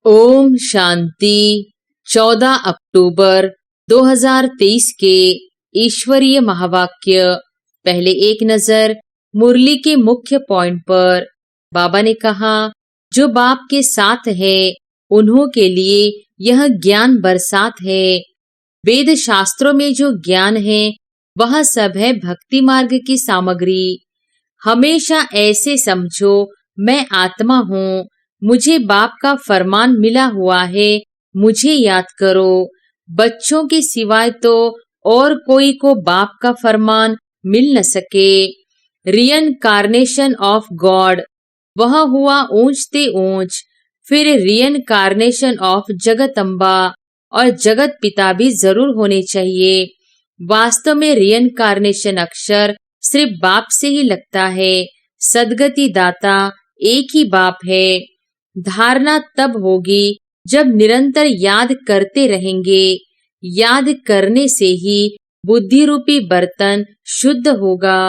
ओम शांति। 14 अक्टूबर 2023 के ईश्वरीय महावाक्य। पहले एक नजर मुरली के मुख्य पॉइंट पर। बाबा ने कहा, जो बाप के साथ है उन्हों के लिए यह ज्ञान बरसात है। वेद शास्त्रों में जो ज्ञान है वह सब है भक्ति मार्ग की सामग्री। हमेशा ऐसे समझो, मैं आत्मा हूँ, मुझे बाप का फरमान मिला हुआ है, मुझे याद करो। बच्चों के सिवाय तो और कोई को बाप का फरमान मिल न सके। रियनकार्नेशन ऑफ गॉड, वह हुआ ऊंच ते ऊंच। फिर रियनकार्नेशन ऑफ जगदम्बा, और जगत पिता भी जरूर होने चाहिए। वास्तव में रियनकार्नेशन अक्षर सिर्फ बाप से ही लगता है। सदगति दाता एक ही बाप है। धारणा तब होगी जब निरंतर याद करते रहेंगे। याद करने से ही बुद्धि रूपी बर्तन शुद्ध होगा।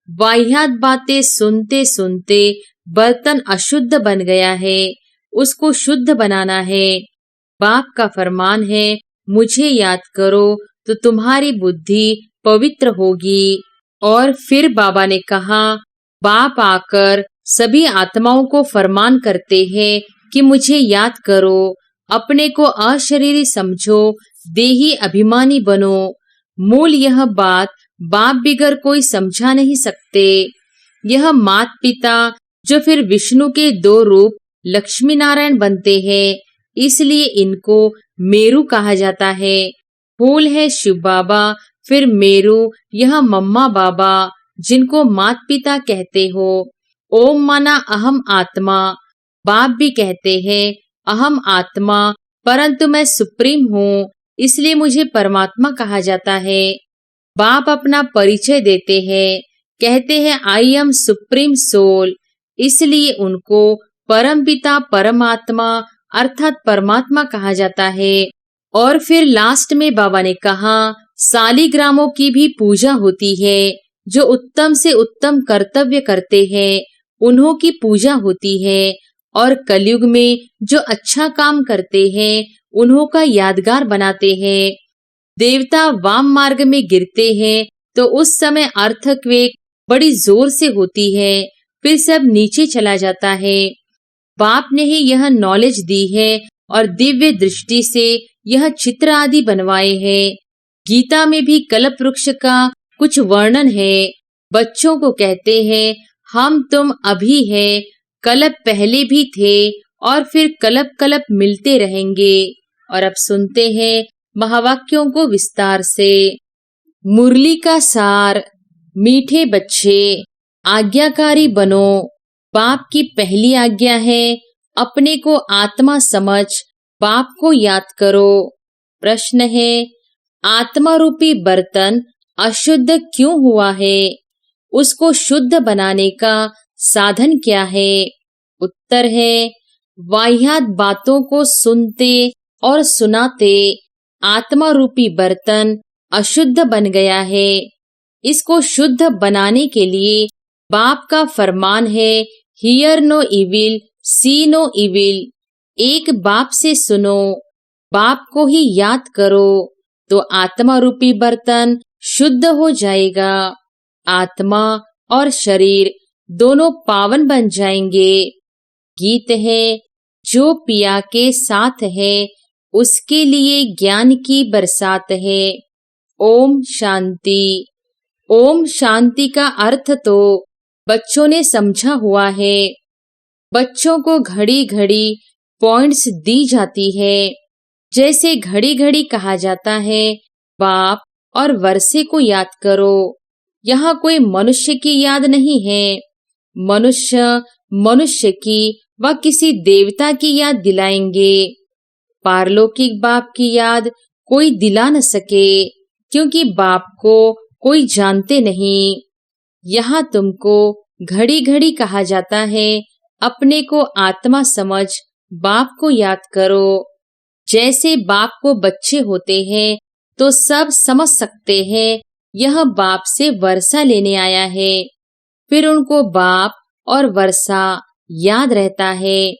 वाह्यात बातें सुनते सुनते बर्तन अशुद्ध बन गया है, उसको शुद्ध बनाना है। बाप का फरमान है, मुझे याद करो तो तुम्हारी बुद्धि पवित्र होगी। और फिर बाबा ने कहा, बाप आकर सभी आत्माओं को फरमान करते हैं कि मुझे याद करो, अपने को अशरीरी समझो, देही अभिमानी बनो। मूल यह बात बाप बिगर कोई समझा नहीं सकते। यह मात पिता जो फिर विष्णु के दो रूप लक्ष्मी नारायण बनते हैं, इसलिए इनको मेरू कहा जाता है। फूल है शिव बाबा, फिर मेरू यह मम्मा बाबा जिनको मात पिता कहते हो। ओम माना अहम आत्मा। बाप भी कहते हैं, अहम आत्मा, परंतु मैं सुप्रीम हूँ, इसलिए मुझे परमात्मा कहा जाता है। बाप अपना परिचय देते हैं, कहते हैं आई एम सुप्रीम सोल, इसलिए उनको परम पिता परमात्मा अर्थात परमात्मा कहा जाता है। और फिर लास्ट में बाबा ने कहा, सालिग्रामों की भी पूजा होती है। जो उत्तम से उत्तम कर्तव्य करते हैं उन्हों की पूजा होती है। और कलयुग में जो अच्छा काम करते हैं उन्हों का यादगार बनाते हैं। देवता वाम मार्ग में गिरते हैं तो उस समय अर्थक्वेक बड़ी जोर से होती है, फिर सब नीचे चला जाता है। बाप ने ही यह नॉलेज दी है और दिव्य दृष्टि से यह चित्र आदि बनवाए हैं। गीता में भी कल्प वृक्ष का कुछ वर्णन है। बच्चों को कहते हैं, हम तुम अभी है, कल्प पहले भी थे और फिर कल्प कल्प मिलते रहेंगे। और अब सुनते हैं महावाक्यों को विस्तार से। मुरली का सार। मीठे बच्चे, आज्ञाकारी बनो। बाप की पहली आज्ञा है, अपने को आत्मा समझ बाप को याद करो। प्रश्न है, आत्मा रूपी बर्तन अशुद्ध क्यों हुआ है? उसको शुद्ध बनाने का साधन क्या है? उत्तर है, वाह्यात बातों को सुनते और सुनाते आत्मा रूपी बर्तन अशुद्ध बन गया है। इसको शुद्ध बनाने के लिए बाप का फरमान है, hear no evil, see no evil. एक बाप से सुनो, बाप को ही याद करो, तो आत्मा रूपी बर्तन शुद्ध हो जाएगा। आत्मा और शरीर दोनों पावन बन जाएंगे। गीत है, जो पिया के साथ है उसके लिए ज्ञान की बरसात है। ओम शांति। ओम शांति का अर्थ तो बच्चों ने समझा हुआ है। बच्चों को घड़ी घड़ी पॉइंट्स दी जाती है। जैसे घड़ी घड़ी कहा जाता है, बाप और वर्षे को याद करो। यहाँ कोई मनुष्य की याद नहीं है। मनुष्य मनुष्य की व किसी देवता की याद दिलाएंगे। पारलौकिक बाप की याद कोई दिला न सके, क्योंकि बाप को कोई जानते नहीं। यहाँ तुमको घड़ी घड़ी कहा जाता है, अपने को आत्मा समझ बाप को याद करो। जैसे बाप को बच्चे होते हैं तो सब समझ सकते हैं यह बाप से वर्षा लेने आया है। फिर उनको बाप और वर्षा याद रहता है।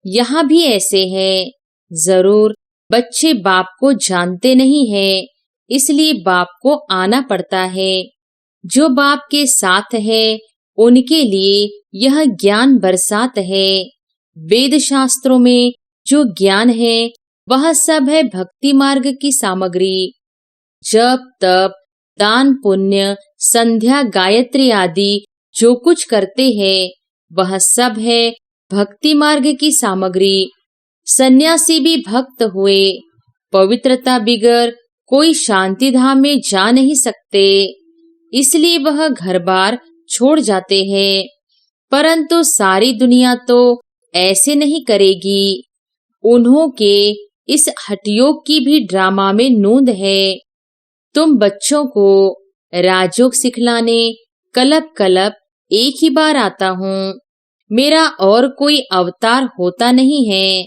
यहाँ भी ऐसे है, जरूर बच्चे बाप को जानते नहीं हैं, इसलिए बाप को आना पड़ता है। जो बाप के साथ है उनके लिए यह ज्ञान बरसात है। वेद शास्त्रों में जो ज्ञान है वह सब है भक्ति मार्ग की सामग्री। जप तप दान पुण्य संध्या गायत्री आदि जो कुछ करते हैं वह सब है भक्ति मार्ग की सामग्री। सन्यासी भी भक्त हुए, पवित्रता बिगर कोई शांति धाम में जा नहीं सकते, इसलिए वह घर बार छोड़ जाते हैं। परंतु सारी दुनिया तो ऐसे नहीं करेगी। उन्हों के इस हठयोग की भी ड्रामा में नोंद है। तुम बच्चों को राजयोग सिखलाने कल्प कल्प एक ही बार आता हूँ। मेरा और कोई अवतार होता नहीं है।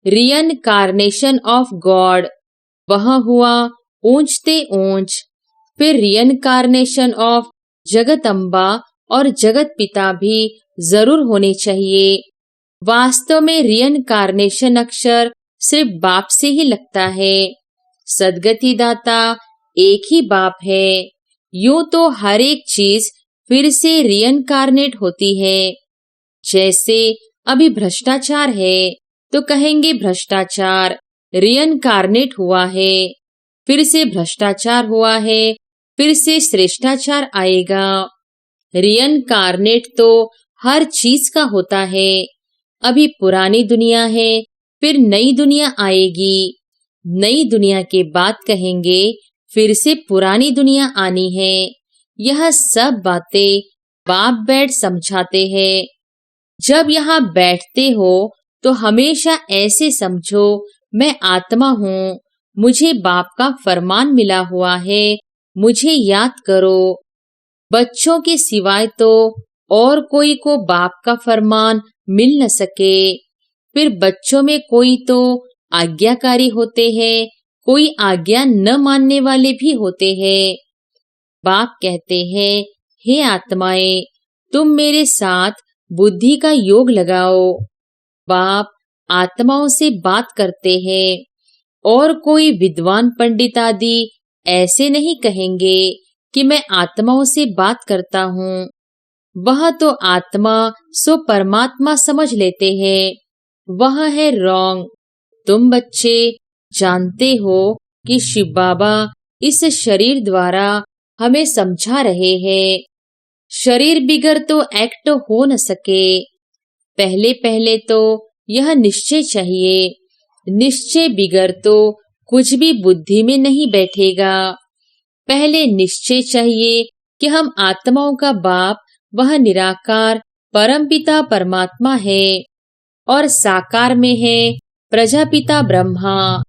रियनकार्नेशन ऑफ गॉड वह हुआ ऊंचते ऊंच। फिर रियनकार्नेशन ऑफ जगदम्बा और जगत पिता भी जरूर होने चाहिए। वास्तव में रियनकार्नेशन अक्षर सिर्फ बाप से ही लगता है। सदगति दाता एक ही बाप है। यूं तो हर एक चीज फिर से रियनकार्नेट होती है। जैसे अभी भ्रष्टाचार है तो कहेंगे भ्रष्टाचार रियनकार्नेट हुआ है, फिर से भ्रष्टाचार हुआ है, फिर से श्रेष्ठाचार आएगा। रियनकार्नेट तो हर चीज का होता है। अभी पुरानी दुनिया है, फिर नई दुनिया आएगी। नई दुनिया के बाद कहेंगे फिर से पुरानी दुनिया आनी है। यह सब बातें बाप बैठ समझाते हैं। जब यहाँ बैठते हो तो हमेशा ऐसे समझो मैं आत्मा हूँ, मुझे बाप का फरमान मिला हुआ है, मुझे याद करो। बच्चों के सिवाय तो और कोई को बाप का फरमान मिल न सके। फिर बच्चों में कोई तो आज्ञाकारी होते हैं, कोई आज्ञा न मानने वाले भी होते हैं। बाप कहते हैं, हे आत्माएं, तुम मेरे साथ बुद्धि का योग लगाओ। बाप आत्माओं से बात करते हैं और कोई विद्वान पंडित आदि ऐसे नहीं कहेंगे कि मैं आत्माओं से बात करता हूँ। वह तो आत्मा सो परमात्मा समझ लेते हैं। वह है रॉन्ग। तुम बच्चे जानते हो कि शिव बाबा इस शरीर द्वारा हमें समझा रहे हैं। शरीर बिगर तो एक्ट हो न सके। पहले पहले तो यह निश्चय चाहिए। निश्चय बिगर तो कुछ भी बुद्धि में नहीं बैठेगा। पहले निश्चय चाहिए कि हम आत्माओं का बाप वह निराकार परमपिता परमात्मा है और साकार में है प्रजापिता ब्रह्मा।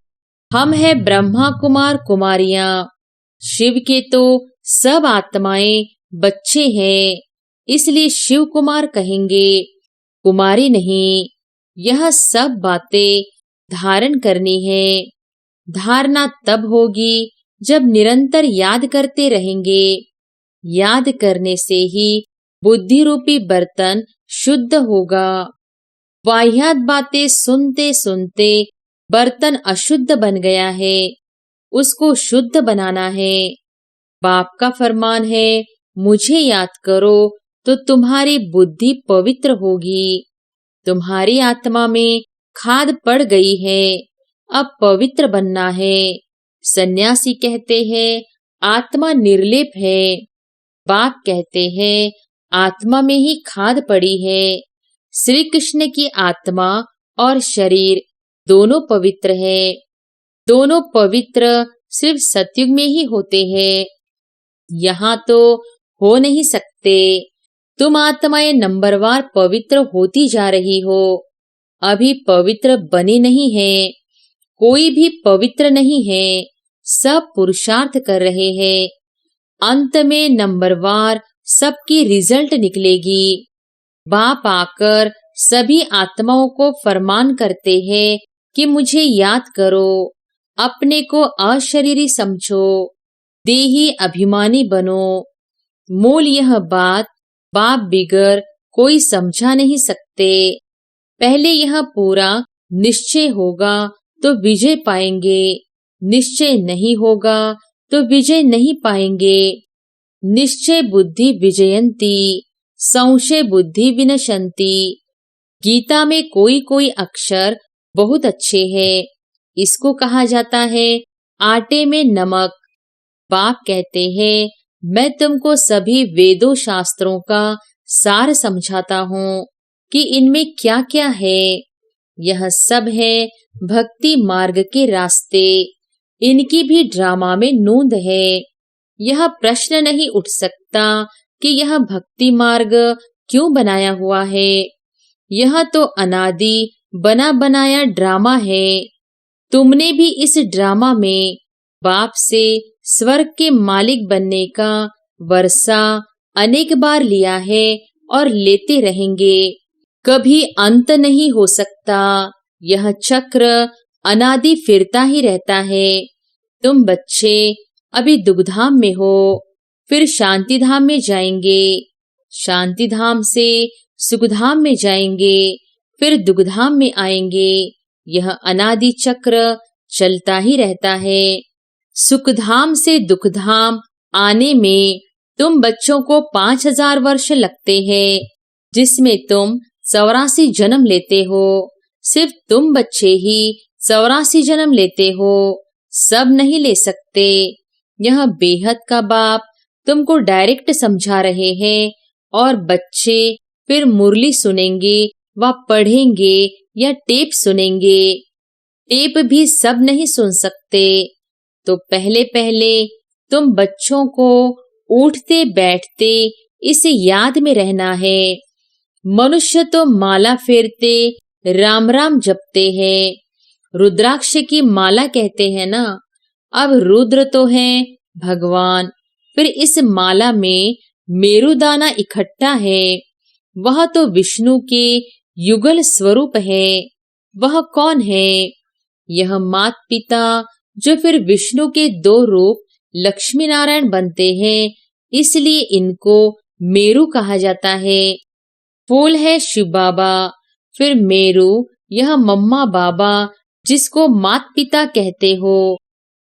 हम है ब्रह्मा कुमार कुमारियां। शिव के तो सब आत्माएं बच्चे हैं, इसलिए शिव कुमार कहेंगे, कुमारी नहीं। यह सब बातें धारण करनी है। धारणा तब होगी जब निरंतर याद करते रहेंगे। याद करने से ही बुद्धि रूपी बर्तन शुद्ध होगा। वाह्यात बातें सुनते सुनते बर्तन अशुद्ध बन गया है, उसको शुद्ध बनाना है। बाप का फरमान है, मुझे याद करो तो तुम्हारी बुद्धि पवित्र होगी। तुम्हारी आत्मा में खाद पड़ गई है, अब पवित्र बनना है। सन्यासी कहते हैं आत्मा निर्लेप है। बाप कहते हैं आत्मा में ही खाद पड़ी है। श्री कृष्ण की आत्मा और शरीर दोनों पवित्र है। दोनों पवित्र सिर्फ सतयुग में ही होते हैं, यहाँ तो हो नहीं सकते। तुम आत्माएं नंबरवार पवित्र होती जा रही हो, अभी पवित्र बनी नहीं है। कोई भी पवित्र नहीं है, सब पुरुषार्थ कर रहे हैं। अंत में नंबरवार सबकी रिजल्ट निकलेगी। बाप आकर सभी आत्माओं को फरमान करते हैं कि मुझे याद करो, अपने को अशरीरी समझो, देही अभिमानी बनो। मूल यह बात बाप बिगर कोई समझा नहीं सकते। पहले यह पूरा निश्चय होगा तो विजय पाएंगे, निश्चय नहीं होगा तो विजय नहीं पाएंगे। निश्चय बुद्धि विजयंती, संशय बुद्धि विनशंती। गीता में कोई कोई अक्षर बहुत अच्छे हैं। इसको कहा जाता है आटे में नमक। बाप कहते हैं, मैं तुमको सभी वेदों शास्त्रों का सार समझाता हूँ कि इनमें क्या क्या है। यह सब है भक्ति मार्ग के रास्ते। इनकी भी ड्रामा में नोंद है। यह प्रश्न नहीं उठ सकता कि यह भक्ति मार्ग क्यों बनाया हुआ है। यह तो अनादि बना बनाया ड्रामा है। तुमने भी इस ड्रामा में बाप से स्वर्ग के मालिक बनने का वर्षा अनेक बार लिया है और लेते रहेंगे। कभी अंत नहीं हो सकता। यह चक्र अनादि फिरता ही रहता है। तुम बच्चे अभी दुग्धाम में हो, फिर शांति धाम में जाएंगे, शांति धाम से सुखधाम में जाएंगे, फिर दुग्धाम में आएंगे। यह अनादि चक्र चलता ही रहता है। सुखधाम से दुखधाम आने में तुम बच्चों को 5000 वर्ष लगते हैं, जिसमें तुम 84 जन्म लेते हो। सिर्फ तुम बच्चे ही 84 जन्म लेते हो, सब नहीं ले सकते। यह बेहद का बाप तुमको डायरेक्ट समझा रहे हैं और बच्चे फिर मुरली सुनेंगे व पढ़ेंगे या टेप सुनेंगे। टेप भी सब नहीं सुन सकते। तो पहले पहले तुम बच्चों को उठते बैठते इसे याद में रहना है। मनुष्य तो माला फेरते राम राम जपते हैं, रुद्राक्ष की माला कहते हैं ना। अब रुद्र तो है भगवान, फिर इस माला में मेरुदाना इकट्ठा है। वह तो विष्णु के युगल स्वरूप है। वह कौन है? यह मात पिता जो फिर विष्णु के 2 रूप लक्ष्मी नारायण बनते हैं, इसलिए इनको मेरु कहा जाता है। फूल है शिव बाबा, फिर मेरु यह मम्मा बाबा जिसको मात पिता कहते हो।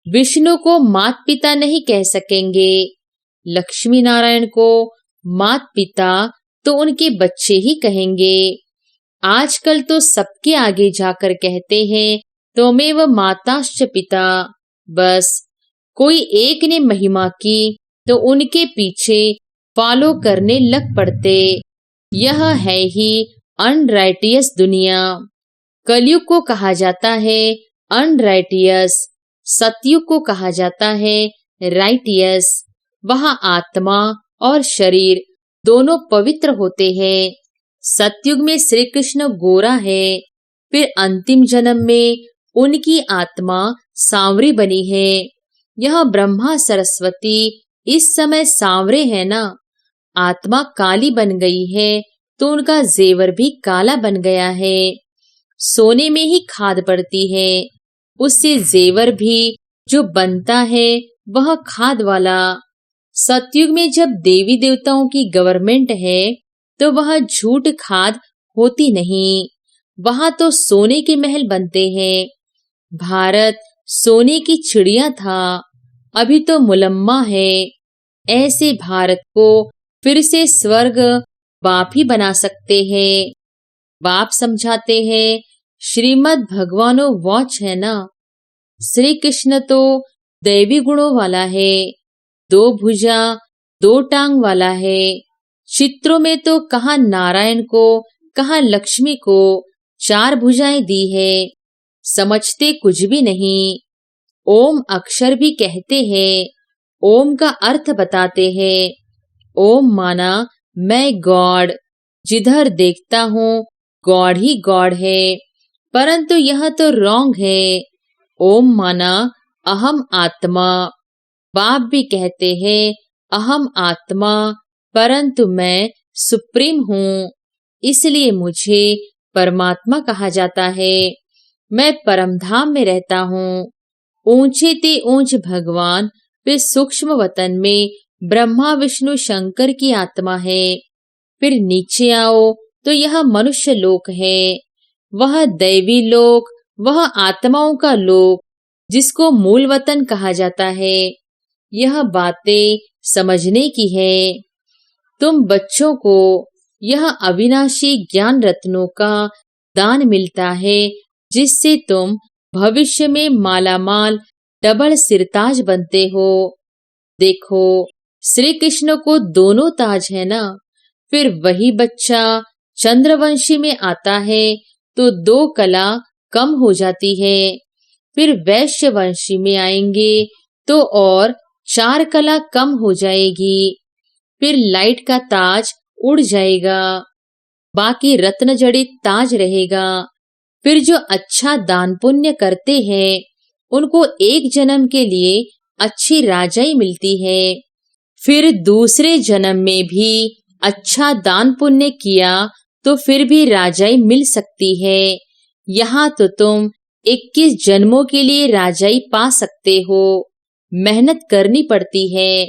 विष्णु को मात पिता नहीं कह सकेंगे। लक्ष्मी नारायण को मात पिता तो उनके बच्चे ही कहेंगे। आजकल तो सबके आगे जाकर कहते हैं त्वमेव माताश्च पिता। बस कोई एक ने महिमा की तो उनके पीछे फॉलो करने लग पड़ते। यह है ही अनराइटियस दुनिया। कलयुग को कहा जाता है अनराइटियस, सतयुग को कहा जाता है राइटियस। वहाँ आत्मा और शरीर दोनों पवित्र होते हैं। सतयुग में श्री कृष्ण गोरा है, फिर अंतिम जन्म में उनकी आत्मा सांवरी बनी है। यह ब्रह्मा सरस्वती इस समय सांवरे है ना। आत्मा काली बन गई है तो उनका जेवर भी काला बन गया है। सोने में ही खाद पड़ती है, उससे जेवर भी जो बनता है वह खाद वाला। सतयुग में जब देवी देवताओं की गवर्नमेंट है तो वह झूठ खाद होती नहीं। वहां तो सोने के महल बनते हैं। भारत सोने की चिड़िया था, अभी तो मुलम्मा है। ऐसे भारत को फिर से स्वर्ग बाप ही बना सकते हैं। बाप समझाते हैं श्रीमद् भगवानो वॉच है ना। श्री कृष्ण तो दैवी गुणों वाला है, 2 भुजा 2 टांग वाला है। चित्रों में तो कहाँ नारायण को कहाँ लक्ष्मी को 4 भुजाएं दी है। समझते कुछ भी नहीं। ओम अक्षर भी कहते हैं, ओम का अर्थ बताते हैं। ओम माना मैं गॉड, जिधर देखता हूँ गॉड ही गॉड है, परंतु यह तो रॉन्ग है। ओम माना अहम आत्मा। बाप भी कहते हैं अहम आत्मा, परंतु मैं सुप्रीम हूँ, इसलिए मुझे परमात्मा कहा जाता है। मैं परमधाम में रहता हूँ। ऊंचे ते ऊंच भगवान फिर सूक्ष्म वतन में ब्रह्मा विष्णु शंकर की आत्मा है। फिर नीचे आओ तो यह मनुष्य लोक है। वह दैवी लोक वह आत्माओं का लोक जिसको मूल वतन कहा जाता है। यह बातें समझने की है। तुम बच्चों को यह अविनाशी ज्ञान रत्नों का दान मिलता है, जिससे तुम भविष्य में मालामाल डबल सिरताज बनते हो। देखो, श्री कृष्ण को दोनों ताज है ना। फिर वही बच्चा चंद्रवंशी में आता है तो 2 कला कम हो जाती है। फिर वैश्य वंशी में आएंगे तो और 4 कला कम हो जाएगी। फिर लाइट का ताज उड़ जाएगा, बाकी रत्न जड़ित ताज रहेगा। फिर जो अच्छा दान पुण्य करते हैं उनको एक जन्म के लिए अच्छी राजाई मिलती है। फिर दूसरे जन्म में भी अच्छा दान पुण्य किया तो फिर भी राजाई मिल सकती है। यहाँ तो तुम 21 जन्मों के लिए राजाई पा सकते हो। मेहनत करनी पड़ती है।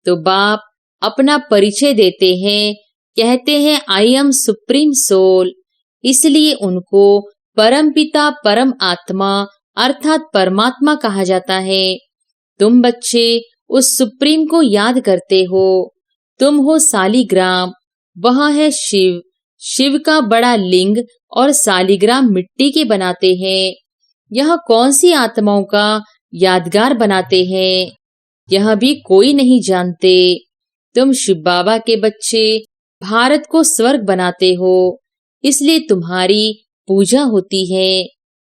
तो बाप अपना परिचय देते हैं, कहते हैं आई एम सुप्रीम सोल। इसलिए उनको परम पिता परम आत्मा अर्थात परमात्मा कहा जाता है। तुम बच्चे उस सुप्रीम को याद करते हो। तुम हो सालीग्राम, वह है शिव। शिव का बड़ा लिंग और सालीग्राम मिट्टी के बनाते हैं। यह कौन सी आत्माओं का यादगार बनाते हैं, यह भी कोई नहीं जानते। तुम शिव बाबा के बच्चे भारत को स्वर्ग बनाते हो, इसलिए तुम्हारी पूजा होती है।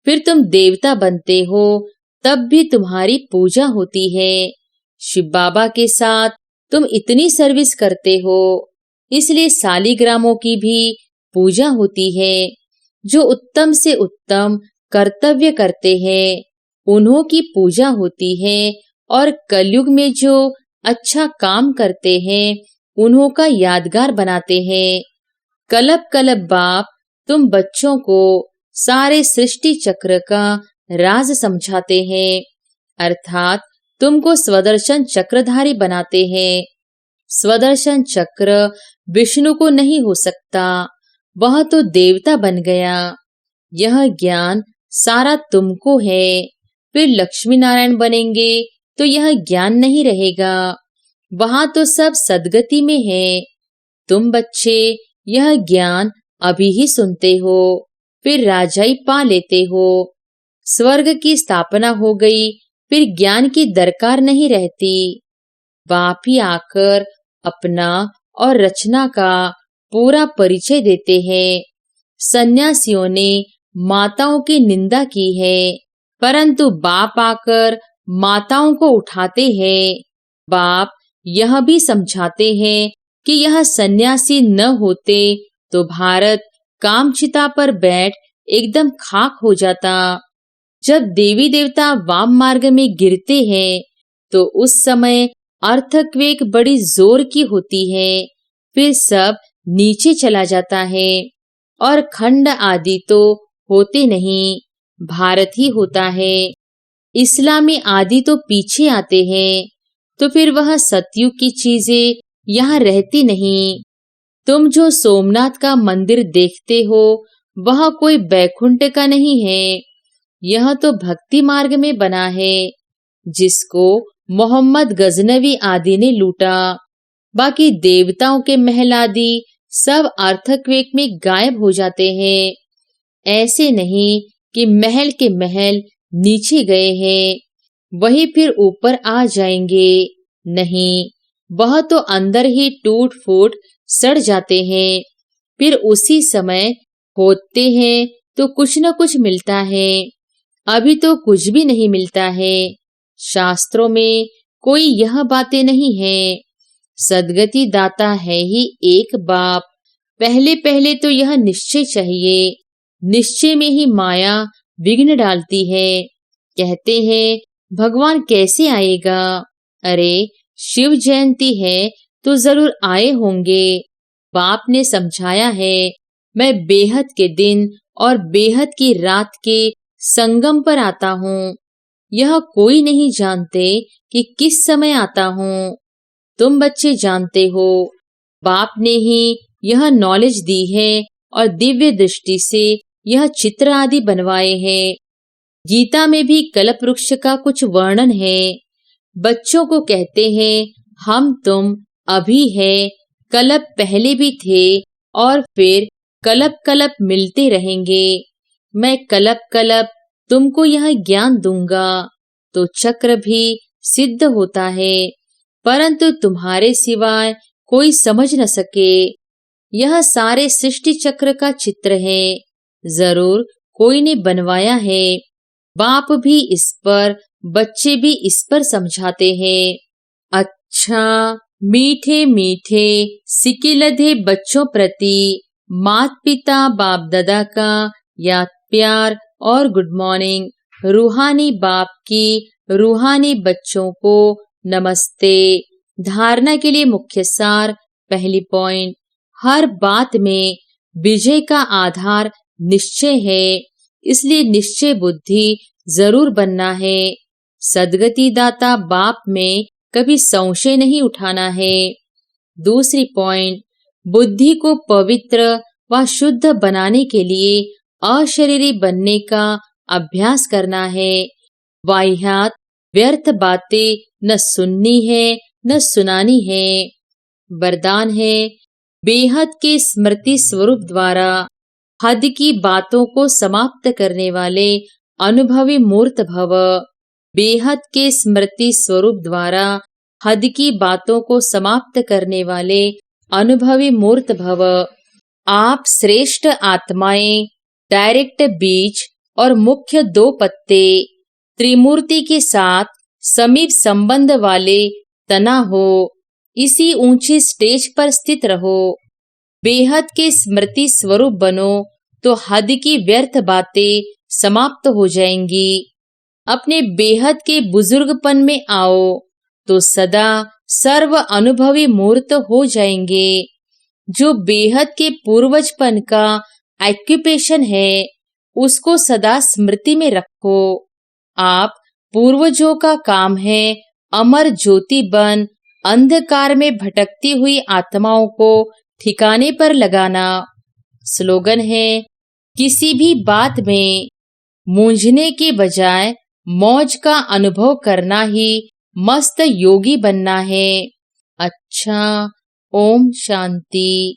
फिर तुम देवता बनते हो, तब भी तुम्हारी पूजा होती है। शिव बाबा के साथ तुम इतनी सर्विस करते हो, इसलिए सालीग्रामों की भी पूजा होती है। जो उत्तम से उत्तम कर्तव्य करते हैं उन्हों की पूजा होती है, और कलयुग में जो अच्छा काम करते हैं उन्हों का यादगार बनाते हैं। कलप कलप बाप तुम बच्चों को सारे सृष्टि चक्र का राज समझाते हैं, अर्थात तुमको स्वदर्शन चक्रधारी बनाते हैं। स्वदर्शन चक्र विष्णु को नहीं हो सकता, वह तो देवता बन गया। यह ज्ञान सारा तुमको है। फिर लक्ष्मी नारायण बनेंगे तो यह ज्ञान नहीं रहेगा, वहां तो सब सदगति में है। तुम बच्चे यह ज्ञान अभी ही सुनते हो, फिर राजाई पा लेते हो। स्वर्ग की स्थापना हो गई, फिर ज्ञान की दरकार नहीं रहती। बाप ही आकर अपना और रचना का पूरा परिचय देते हैं। सन्यासियों ने माताओं की निंदा की है, परंतु बाप आकर माताओं को उठाते हैं। बाप यह भी समझाते हैं कि यह सन्यासी न होते तो भारत कामचिता पर बैठ एकदम खाक हो जाता। जब देवी देवता वाम मार्ग में गिरते हैं तो उस समय अर्थक्वेक बड़ी जोर की होती है, फिर सब नीचे चला जाता है और खंड आदि तो होते नहीं, भारत ही होता है। इस्लामी आदि तो पीछे आते हैं, तो फिर वह सतयुग की चीजें यहाँ रहती नहीं। तुम जो सोमनाथ का मंदिर देखते हो वह कोई बैकुंठ का नहीं है, यह तो भक्ति मार्ग में बना है, जिसको मोहम्मद गजनवी आदि ने लूटा। बाकी देवताओं के महल आदि सब अर्थक्वेक में गायब हो जाते हैं। ऐसे नहीं कि महल के महल नीचे गए हैं, वही फिर ऊपर आ जाएंगे, नहीं, वह तो अंदर ही टूट फूट सड़ जाते हैं। फिर उसी समय खोदते हैं तो कुछ न कुछ मिलता है, अभी तो कुछ भी नहीं मिलता है। शास्त्रों में कोई यह बातें नहीं है। सदगति दाता है ही एक बाप। पहले पहले तो यह निश्चय चाहिए, निश्चय में ही माया विघ्न डालती है। कहते हैं भगवान कैसे आएगा? अरे शिव जयंती है तो जरूर आए होंगे। बाप ने समझाया है, मैं बेहद के दिन और बेहद की रात के संगम पर आता हूँ। यह कोई नहीं जानते कि किस समय आता हूँ। तुम बच्चे जानते हो, बाप ने ही यह नॉलेज दी है और दिव्य दृष्टि से यह चित्र आदि बनवाए हैं। गीता में भी कल्प वृक्ष का कुछ वर्णन है। बच्चों को कहते हैं, हम तुम अभी है, कल्प पहले भी थे और फिर कल्प कल्प मिलते रहेंगे। मैं कल्प कल्प तुमको यह ज्ञान दूंगा तो चक्र भी सिद्ध होता है, परंतु तुम्हारे सिवाय कोई समझ न सके। यह सारे सृष्टि चक्र का चित्र है, जरूर कोई ने बनवाया है। बाप भी इस पर, बच्चे भी इस पर समझाते हैं। अच्छा, मीठे मीठे सिके लधे बच्चों प्रति मात पिता बाप दादा का याद प्यार और गुड मॉर्निंग। रूहानी बाप की रूहानी बच्चों को नमस्ते। धारणा के लिए मुख्य सार। पहली पॉइंट, हर बात में विजय का आधार निश्चय है, इसलिए निश्चय बुद्धि जरूर बनना है। सदगति दाता बाप में कभी संशय नहीं उठाना है। दूसरी पॉइंट, बुद्धि को पवित्र व शुद्ध बनाने के लिए अशरीरी बनने का अभ्यास करना है। वाह्यात व्यर्थ बातें न सुननी है न सुनानी है। वरदान है, बेहद के स्मृति स्वरूप द्वारा हद की बातों को समाप्त करने वाले अनुभवी मूर्त भव। बेहद के स्मृति स्वरूप द्वारा हद की बातों को समाप्त करने वाले अनुभवी मूर्त भव। आप श्रेष्ठ आत्माएं, डायरेक्ट बीज और मुख्य दो पत्ते, त्रिमूर्ति के साथ समीप संबंध वाले तना हो। इसी ऊंची स्टेज पर स्थित रहो। बेहद के स्मृति स्वरूप बनो तो हद की व्यर्थ बातें समाप्त हो जाएंगी। अपने बेहद के बुजुर्गपन में आओ तो सदा सर्व अनुभवी मूर्त हो जाएंगे। जो बेहद के पूर्वजपन का ऑक्यूपेशन है, उसको सदा स्मृति में रखो। आप पूर्वजों का काम है अमर ज्योति बन अंधकार में भटकती हुई आत्माओं को ठिकाने पर लगाना। स्लोगन है, किसी भी बात में मूंझने के बजाय मौज का अनुभव करना ही मस्त योगी बनना है। अच्छा, ओम शांति।